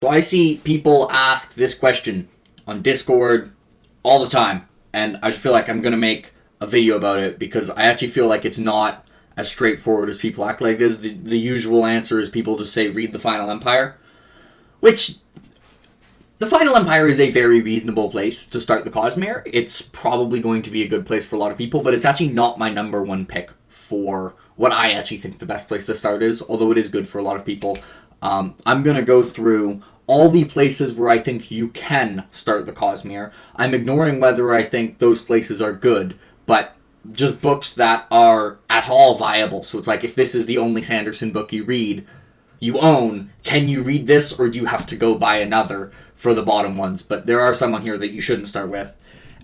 So I see people ask this question on Discord all the time, and I feel like I'm going to make a video about it because I actually feel like it's not as straightforward as people act like it is. The usual answer is people just say, read The Final Empire, which The Final Empire is a very reasonable place to start the Cosmere. It's probably going to be a good place for a lot of people, but it's actually not my number one pick for what I actually think the best place to start is, although it is good for a lot of people. I'm going to go through all the places where I think you can start the Cosmere. I'm ignoring whether I think those places are good, but just books that are at all viable. So it's like, if this is the only Sanderson book you own, can you read this, or do you have to go buy another for the bottom ones? But there are some on here that you shouldn't start with.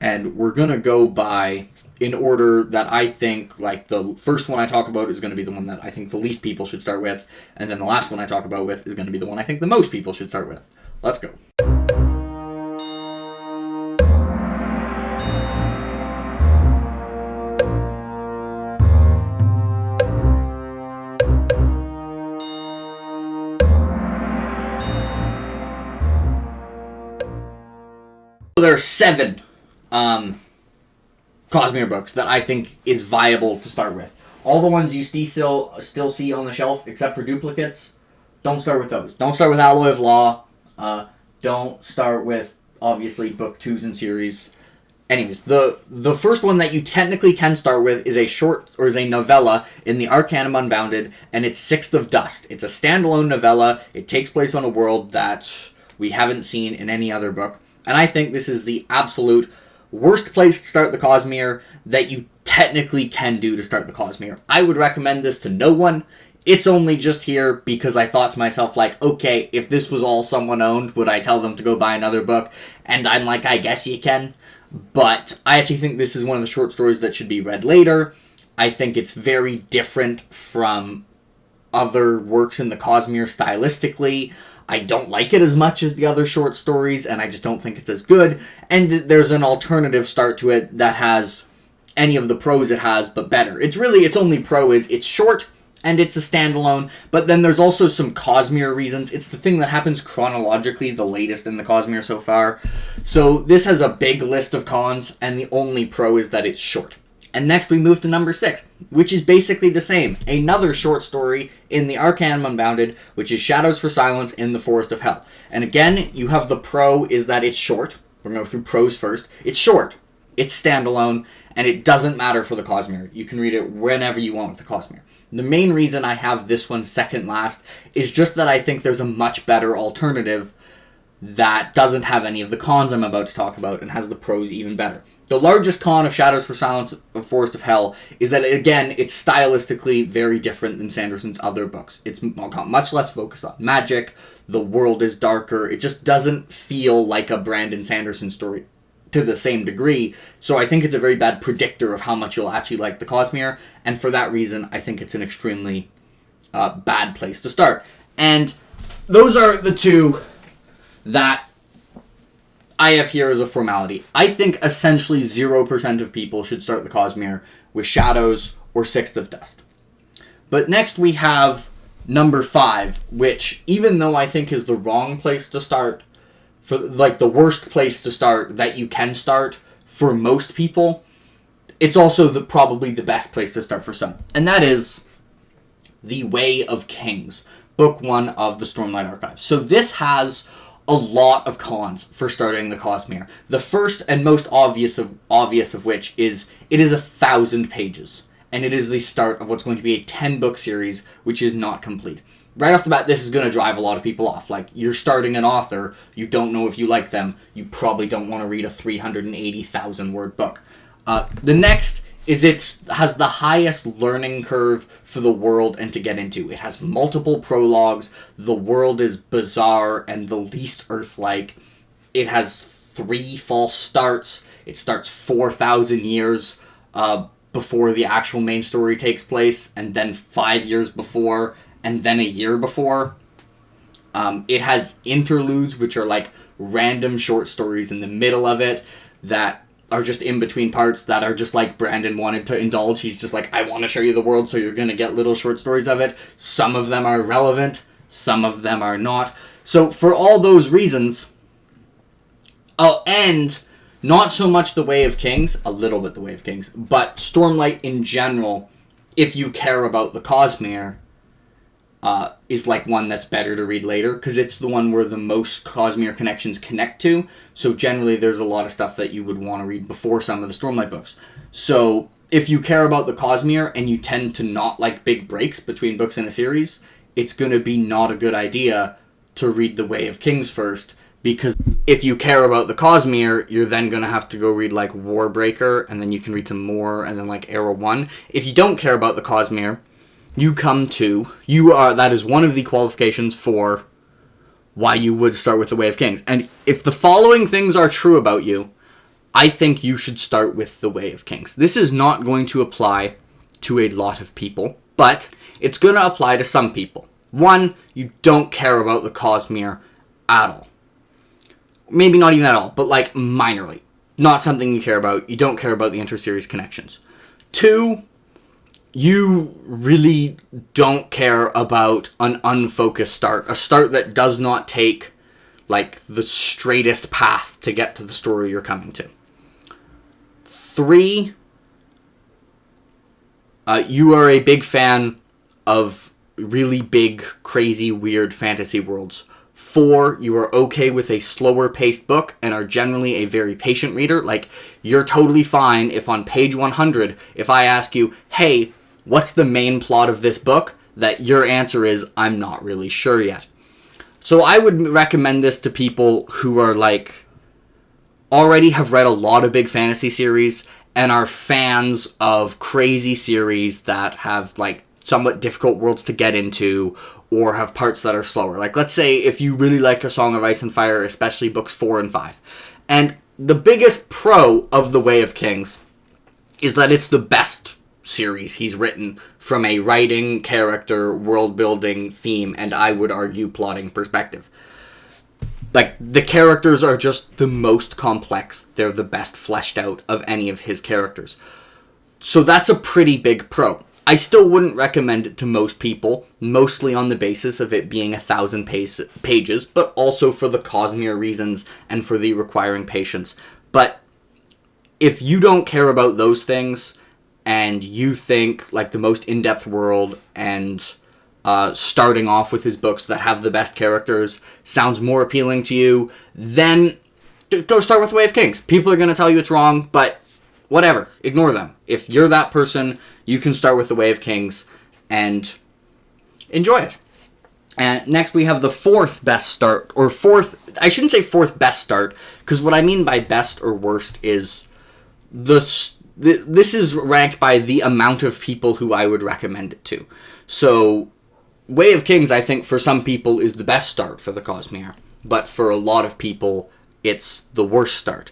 And we're going to go by in order that I think, like, the first one I talk about is going to be the one that I think the least people should start with, and then the last one I talk about with is going to be the one I think the most people should start with. Let's go. There are 7 Cosmere books that I think is viable to start with. All the ones you still see on the shelf, except for duplicates, don't start with those. Don't start with Alloy of Law. Don't start with, obviously, book 2s in series. Anyways, the first one that you technically can start with is a novella in the Arcanum Unbounded, and it's Sixth of Dust. It's a standalone novella. It takes place on a world that we haven't seen in any other book. And I think this is the absolute worst place to start the Cosmere that you technically can do to start the Cosmere. I would recommend this to no one. It's only just here because I thought to myself, like, okay, if this was all someone owned, would I tell them to go buy another book? And I'm like, I guess you can. But I actually think this is one of the short stories that should be read later. I think it's very different from other works in the Cosmere stylistically. I don't like it as much as the other short stories, and I just don't think it's as good. And there's an alternative start to it that has any of the pros it has, but better. Its only pro is it's short, and it's a standalone, but then there's also some Cosmere reasons. It's the thing that happens chronologically the latest in the Cosmere so far. So this has a big list of cons, and the only pro is that it's short. And next we move to number 6, which is basically the same. Another short story in the Arcanum Unbounded, which is Shadows for Silence in the Forest of Hell. And again, you have the pro is that it's short. We're going to go through pros first. It's short, it's standalone, and it doesn't matter for the Cosmere. You can read it whenever you want with the Cosmere. The main reason I have this one second last is just that I think there's a much better alternative that doesn't have any of the cons I'm about to talk about and has the pros even better. The largest con of Shadows for Silence of Forest of Hell is that, again, it's stylistically very different than Sanderson's other books. It's got much less focus on magic, the world is darker, it just doesn't feel like a Brandon Sanderson story to the same degree, so I think it's a very bad predictor of how much you'll actually like the Cosmere, and for that reason, I think it's an extremely bad place to start. And those are the 2 that I have here as a formality. I think essentially 0% of people should start the Cosmere with Shadows or Sixth of Dust. But next we have number 5, which, even though I think is the wrong place to start, for like the worst place to start that you can start for most people, it's also probably the best place to start for some. And that is The Way of Kings, book 1 of the Stormlight Archive. So this has a lot of cons for starting the Cosmere. The first and most obvious of which is it is 1,000 pages, and it is the start of what's going to be a 10-book series, which is not complete. Right off the bat, this is going to drive a lot of people off. Like, you're starting an author, you don't know if you like them, you probably don't want to read a 380,000-word book. The next is it has the highest learning curve for the world and to get into. It has multiple prologues, the world is bizarre and the least Earth-like. It has 3 false starts. It starts 4,000 years before the actual main story takes place, and then 5 years before, and then a year before. It has interludes, which are like random short stories in the middle of it that are just in between parts that are just like Brandon wanted to indulge. He's just like, I want to show you the world, so you're going to get little short stories of it. Some of them are relevant, some of them are not. So for all those reasons, and not so much The Way of Kings, a little bit The Way of Kings, but Stormlight in general, if you care about the Cosmere, is like one that's better to read later, because it's the one where the most Cosmere connections connect to, so generally there's a lot of stuff that you would want to read before some of the Stormlight books. So if you care about the Cosmere and you tend to not like big breaks between books in a series, it's going to be not a good idea to read The Way of Kings first, because if you care about the Cosmere, you're then going to have to go read like Warbreaker, and then you can read some more, and then like Era 1. If you don't care about the Cosmere, that is one of the qualifications for why you would start with The Way of Kings. And if the following things are true about you, I think you should start with The Way of Kings. This is not going to apply to a lot of people, but it's going to apply to some people. One, you don't care about the Cosmere at all. Maybe not even at all, but like minorly. Not something you care about. You don't care about the inter-series connections. Two, you really don't care about an unfocused start. A start that does not take like the straightest path to get to the story you're coming to. Three, you are a big fan of really big, crazy, weird fantasy worlds. 4, you are okay with a slower paced book and are generally a very patient reader. Like, you're totally fine if on page 100, if I ask you, hey, what's the main plot of this book? That your answer is, I'm not really sure yet. So I would recommend this to people who are like, already have read a lot of big fantasy series and are fans of crazy series that have like somewhat difficult worlds to get into, or have parts that are slower. Like, let's say if you really like A Song of Ice and Fire, especially books 4 and 5. And the biggest pro of The Way of Kings is that it's the best series he's written from a writing, character, world-building, theme, and I would argue plotting perspective. Like, the characters are just the most complex. They're the best fleshed out of any of his characters. So that's a pretty big pro. I still wouldn't recommend it to most people, mostly on the basis of it being 1,000 pages, but also for the Cosmere reasons and for the requiring patience. But if you don't care about those things, and you think like the most in-depth world and starting off with his books that have the best characters sounds more appealing to you, then go start with The Way of Kings. People are going to tell you it's wrong, but whatever. Ignore them. If you're that person, you can start with The Way of Kings and enjoy it. And next we have the fourth best start, or fourth, I shouldn't say fourth best start, because what I mean by best or worst is this is ranked by the amount of people who I would recommend it to. So, Way of Kings, I think, for some people is the best start for the Cosmere, but for a lot of people, it's the worst start.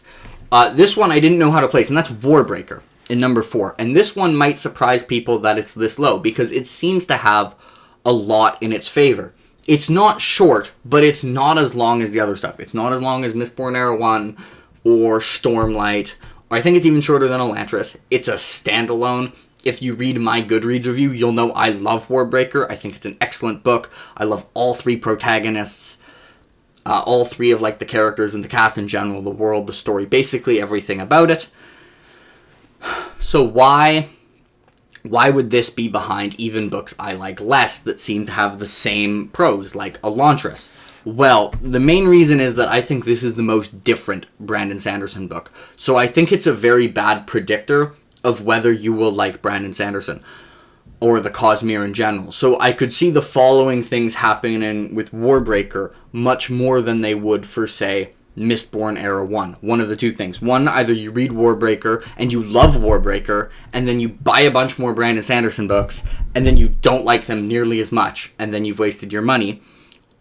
This one I didn't know how to place, and that's Warbreaker in number 4. And this one might surprise people that it's this low, because it seems to have a lot in its favor. It's not short, but it's not as long as the other stuff. It's not as long as Mistborn Era 1 or Stormlight. I think it's even shorter than Elantris. It's a standalone. If you read my Goodreads review, you'll know I love Warbreaker. I think it's an excellent book. I love all 3 protagonists. All 3 of like the characters and the cast in general, the world, the story, basically everything about it. So why would this be behind even books I like less that seem to have the same pros, like Elantris? Well, the main reason is that I think this is the most different Brandon Sanderson book. So I think it's a very bad predictor of whether you will like Brandon Sanderson or the Cosmere in general. So I could see the following things happening with Warbreaker much more than they would for, say, Mistborn Era 1. One of the two things. One, either you read Warbreaker and you love Warbreaker, and then you buy a bunch more Brandon Sanderson books, and then you don't like them nearly as much, and then you've wasted your money.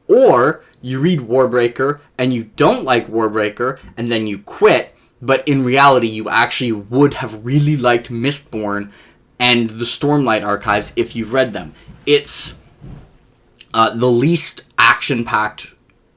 Or you read Warbreaker and you don't like Warbreaker, and then you quit, but in reality you actually would have really liked Mistborn and the Stormlight archives if you've read them. It's the least action-packed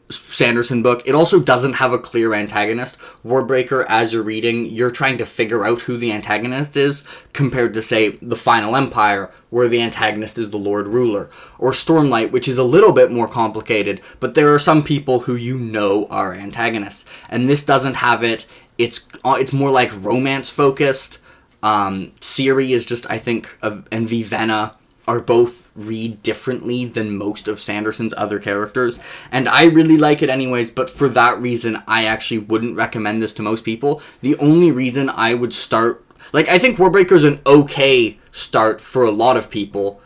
Sanderson book. It also doesn't have a clear antagonist. Warbreaker, as you're reading, you're trying to figure out who the antagonist is, compared to, say, The Final Empire, where the antagonist is the Lord Ruler. Or Stormlight, which is a little bit more complicated, but there are some people who you know are antagonists. And this doesn't have it. It's more like romance-focused. Ciri is just, I think, and Vivenna are both read differently than most of Sanderson's other characters. And I really like it anyways, but for that reason, I actually wouldn't recommend this to most people. The only reason I would start... Like, I think Warbreaker's an okay start for a lot of people,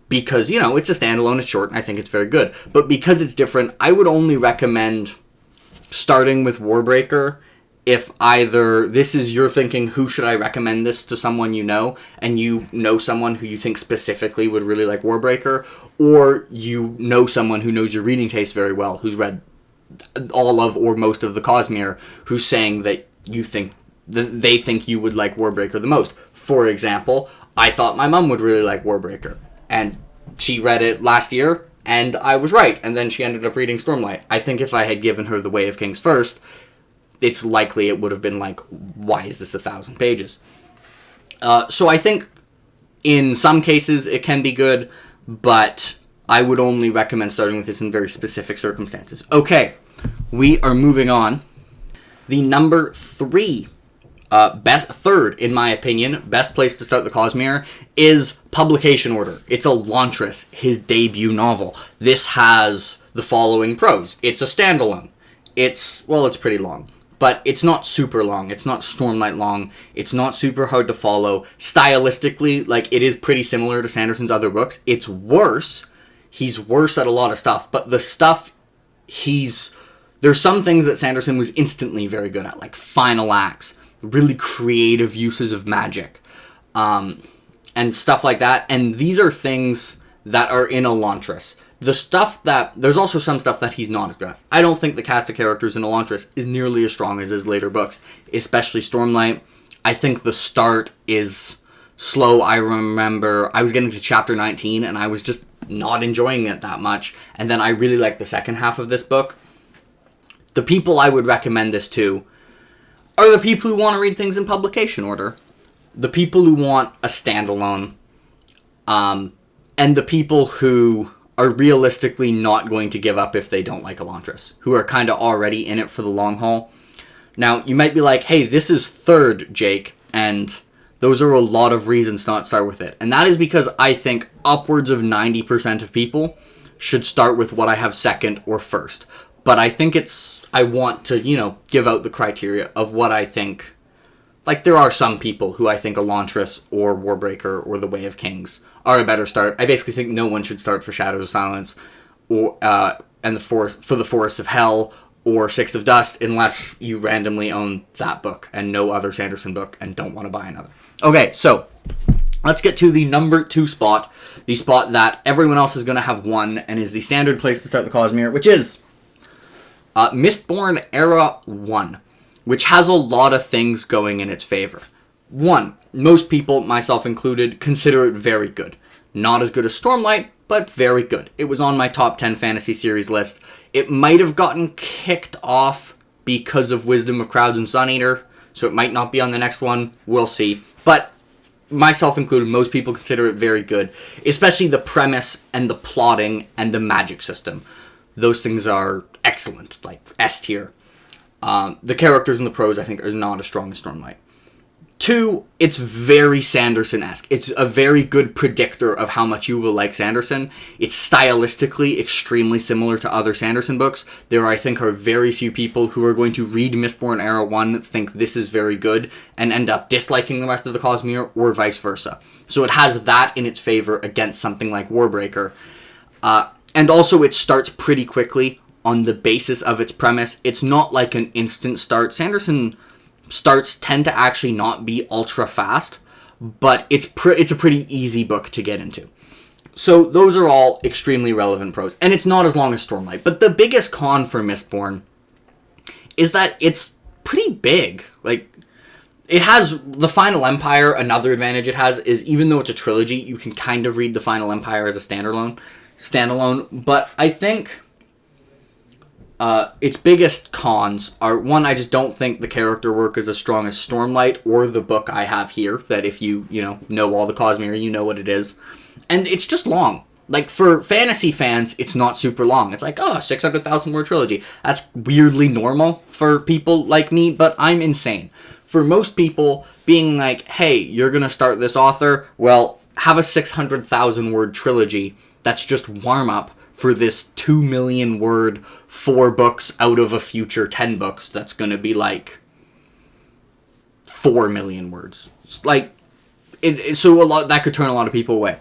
because, you know, it's a standalone, it's short, and I think it's very good. But because it's different, I would only recommend starting with Warbreaker if either this is you're thinking, who should I recommend this to someone you know, and you know someone who you think specifically would really like Warbreaker, or you know someone who knows your reading taste very well, who's read all of or most of the Cosmere, who's saying that they think you would like Warbreaker the most. For example, I thought my mom would really like Warbreaker, and she read it last year, and I was right, and then she ended up reading Stormlight. I think if I had given her The Way of Kings first, it's likely it would have been like, why is this 1,000 pages? So I think in some cases it can be good, but I would only recommend starting with this in very specific circumstances. Okay, we are moving on. The number 3, third, in my opinion, best place to start the Cosmere is publication order. It's Elantris, his debut novel. This has the following prose. It's a standalone. It's pretty long. But it's not super long. It's not Stormlight long. It's not super hard to follow. Stylistically, like, it is pretty similar to Sanderson's other books. It's worse. He's worse at a lot of stuff. But the stuff there's some things that Sanderson was instantly very good at, like final acts, really creative uses of magic, and stuff like that. And these are things that are in Elantris. There's also some stuff that he's not as good at. I don't think the cast of characters in Elantris is nearly as strong as his later books, especially Stormlight. I think the start is slow. I remember I was getting to chapter 19 and I was just not enjoying it that much. And then I really liked the second half of this book. The people I would recommend this to are the people who want to read things in publication order, the people who want a standalone, and the people who are realistically not going to give up if they don't like Elantris, who are kind of already in it for the long haul. Now, you might be like, hey, this is third, Jake, and those are a lot of reasons not to start with it. And that is because I think upwards of 90% of people should start with what I have second or first. But I think I want to, give out the criteria of what I think. Like, there are some people who I think Elantris or Warbreaker or The Way of Kings are a better start. I basically think no one should start for Shadows of Silence or the Forests of Hell or Sixth of Dust unless you randomly own that book and no other Sanderson book and don't want to buy another. Okay, so let's get to the number 2 spot, the spot that everyone else is going to have won and is the standard place to start the Cosmere, which is Mistborn Era 1, which has a lot of things going in its favor. 1, most people, myself included, consider it very good. Not as good as Stormlight, but very good. It was on my top 10 fantasy series list. It might have gotten kicked off because of Wisdom of Crowds and Suneater, so it might not be on the next one. We'll see. But myself included, most people consider it very good, especially the premise and the plotting and the magic system. Those things are excellent, like S tier. The characters and the prose, I think, are not as strong as Stormlight. 2, it's very Sanderson-esque. It's a very good predictor of how much you will like Sanderson. It's stylistically extremely similar to other Sanderson books. There, I think, are very few people who are going to read Mistborn Era 1, think this is very good, and end up disliking the rest of the Cosmere, or vice versa. So it has that in its favor against something like Warbreaker. And also, it starts pretty quickly on the basis of its premise. It's not like an instant start. Sanderson starts tend to actually not be ultra fast, but it's a pretty easy book to get into. So those are all extremely relevant pros, and it's not as long as Stormlight. But the biggest con for Mistborn is that it's pretty big. Like, it has the Final Empire. Another advantage it has is, even though it's a trilogy, you can kind of read the Final Empire as a standalone. But I think its biggest cons are, one, I just don't think the character work is as strong as Stormlight or the book I have here, that if you know all the Cosmere, you know what it is. And it's just long. Like, for fantasy fans, it's not super long. It's like, 600,000 word trilogy. That's weirdly normal for people like me, but I'm insane. For most people, being like, hey, you're going to start this author, well, have a 600,000 word trilogy. That's just warm-up for this 2 million word 4 books out of a future 10 books that's going to be like 4 million words. Like, so a lot that could turn a lot of people away.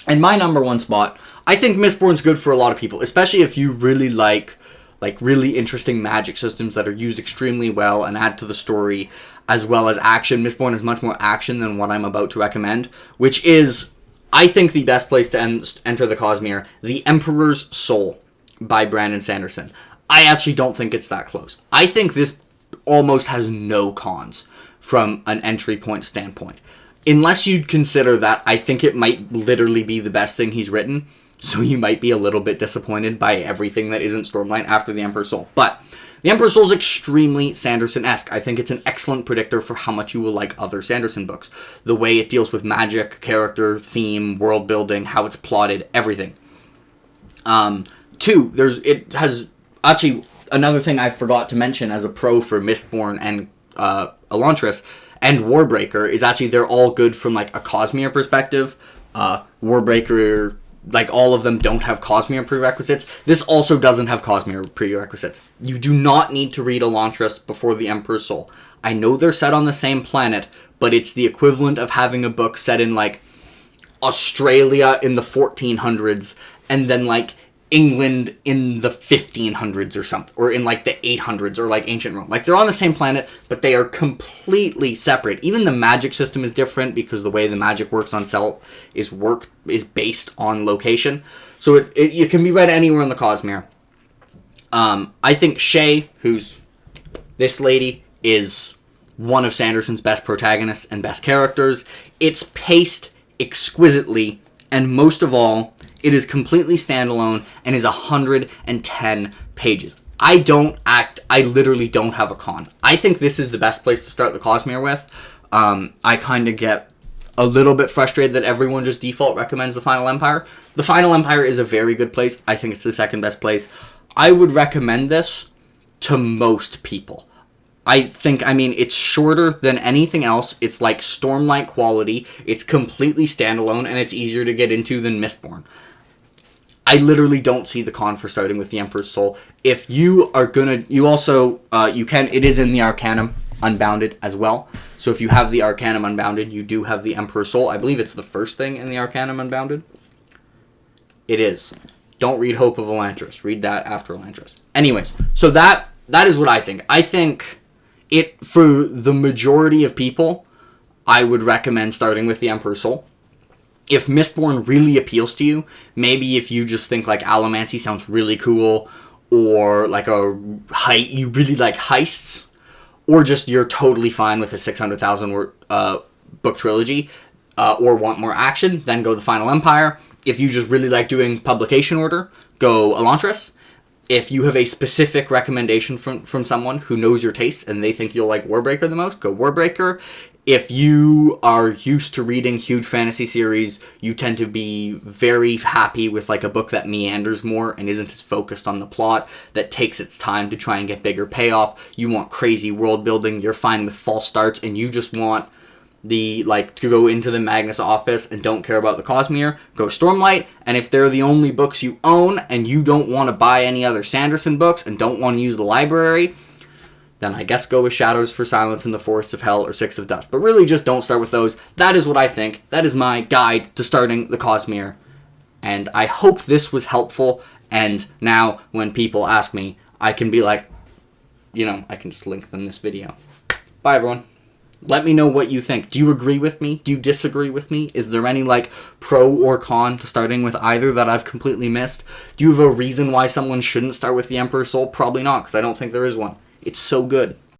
And my number one spot, I think Mistborn's good for a lot of people, especially if you really like really interesting magic systems that are used extremely well and add to the story, as well as action. Mistborn is much more action than what I'm about to recommend, which is, I think, the best place to enter the Cosmere, The Emperor's Soul by Brandon Sanderson. I actually don't think it's that close. I think this almost has no cons from an entry point standpoint. Unless you'd consider that, I think it might literally be the best thing he's written, so you might be a little bit disappointed by everything that isn't Stormlight after The Emperor's Soul. But The Emperor's Soul is extremely Sanderson-esque. I think it's an excellent predictor for how much you will like other Sanderson books. The way it deals with magic, character, theme, world building, how it's plotted, everything. Two, it has... Actually, another thing I forgot to mention as a pro for Mistborn and Elantris and Warbreaker is actually they're all good from like a Cosmere perspective. Warbreaker, like all of them don't have Cosmere prerequisites. This also doesn't have Cosmere prerequisites. You do not need to read Elantris before The Emperor's Soul. I know they're set on the same planet, but it's the equivalent of having a book set in like Australia in the 1400s and then like England in the 1500s or something, or in like the 800s, or like ancient Rome. Like, they're on the same planet, but they are completely separate. Even the magic system is different because the way the magic works on Celt is based on location. So it can be read anywhere in the Cosmere. I think Shay, who's this lady, is one of Sanderson's best protagonists and best characters. It's paced exquisitely, and most of all, it is completely standalone and is 110 pages. I literally don't have a con. I think this is the best place to start the Cosmere with. I kind of get a little bit frustrated that everyone just default recommends The Final Empire. The Final Empire is a very good place. I think it's the second best place. I would recommend this to most people. It's shorter than anything else. It's like Stormlight quality. It's completely standalone, and it's easier to get into than Mistborn. I literally don't see the con for starting with The Emperor's Soul. If you are gonna, it is in the Arcanum Unbounded as well. So if you have the Arcanum Unbounded, you do have The Emperor's Soul. I believe it's the first thing in the Arcanum Unbounded. It is. Don't read Hope of Elantris. Read that after Elantris. Anyways, so that is what I think. I think for the majority of people, I would recommend starting with The Emperor's Soul. If Mistborn really appeals to you, maybe if you just think like Allomancy sounds really cool, or like you really like heists, or just you're totally fine with a 600,000 word book trilogy, or want more action, then go The Final Empire. If you just really like doing publication order, go Elantris. If you have a specific recommendation from someone who knows your tastes and they think you'll like Warbreaker the most, go Warbreaker. If you are used to reading huge fantasy series, you tend to be very happy with like a book that meanders more and isn't as focused on the plot, that takes its time to try and get bigger payoff. You want crazy world building, you're fine with false starts, and you just want to go into the Magnus office and don't care about the Cosmere, go Stormlight. And if they're the only books you own and you don't want to buy any other Sanderson books and don't want to use the library, then I guess go with Shadows for Silence in the Forests of Hell or Six of Dust. But really just don't start with those. That is what I think. That is my guide to starting the Cosmere. And I hope this was helpful. And now when people ask me, I can be like, I can just link them this video. Bye, everyone. Let me know what you think. Do you agree with me? Do you disagree with me? Is there any pro or con to starting with either that I've completely missed? Do you have a reason why someone shouldn't start with The Emperor's Soul? Probably not, because I don't think there is one. It's so good.